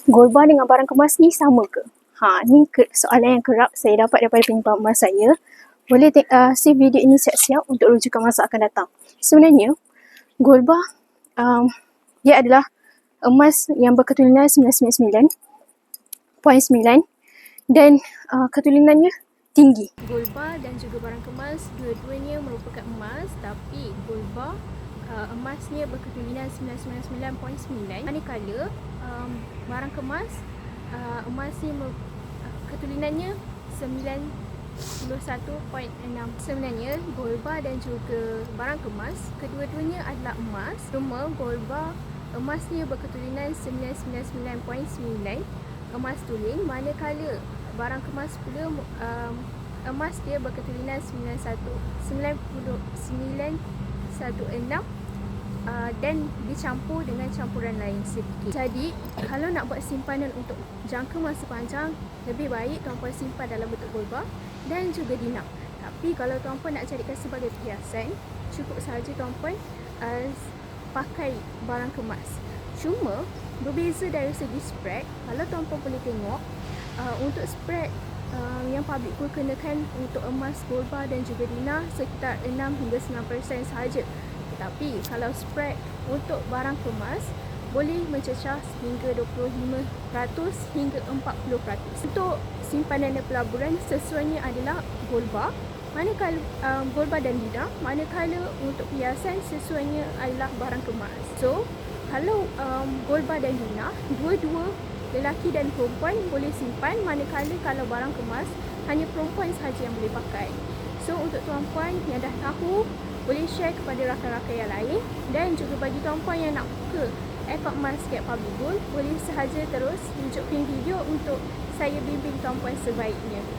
Golba dengan barang kemas ni sama ke? Ni soalan yang kerap saya dapat daripada penyimpan emas saya. Boleh save video ini siap-siap untuk rujukan masa akan datang. Sebenarnya, Golba dia adalah emas yang berketulinan 999.9 dan ketulinannya tinggi. Golba dan juga barang kemas dua-duanya merupakan emas, tapi Golba emasnya berketulinan 999.9, manakala barang kemas emasnya ketulinannya 91.6. Sebenarnya Golba dan juga barang kemas kedua-duanya adalah emas, cuma Golba emasnya berketulinan 999.9 emas tuling, manakala barang kemas pula emas dia berketulinan 916 dan dicampur dengan campuran lain sedikit. Jadi, kalau nak buat simpanan untuk jangka masa panjang, lebih baik tuan-puan simpan dalam bentuk Golba dan juga dinar. Tapi kalau tuan-puan nak jadikan sebagai perhiasan, cukup sahaja tuan-puan pakai barang kemas. Cuma, berbeza dari segi spread. Kalau tuan-puan boleh tengok, untuk spread yang public pun kenakan untuk emas, Golba dan juga dinar sekitar 6 hingga 9% sahaja. Tetapi kalau spread untuk barang kemas boleh mencecah hingga 25% hingga 40%. Untuk simpanan dan pelaburan sesuainya adalah Golba, manakala Golba dan dinar, manakala untuk perhiasan sesuainya adalah barang kemas. So, kalau Golba dan dinar, dua-dua lelaki dan perempuan boleh simpan, manakala kalau barang kemas hanya perempuan sahaja yang boleh pakai. So, untuk tuan-puan yang dah tahu, boleh share kepada rakan-rakan yang lain, dan juga bagi tuan-puan yang nak buka akaun emas Scape Public Gold, boleh sahaja terus tunjukkan video untuk saya bimbing tuan-puan sebaiknya.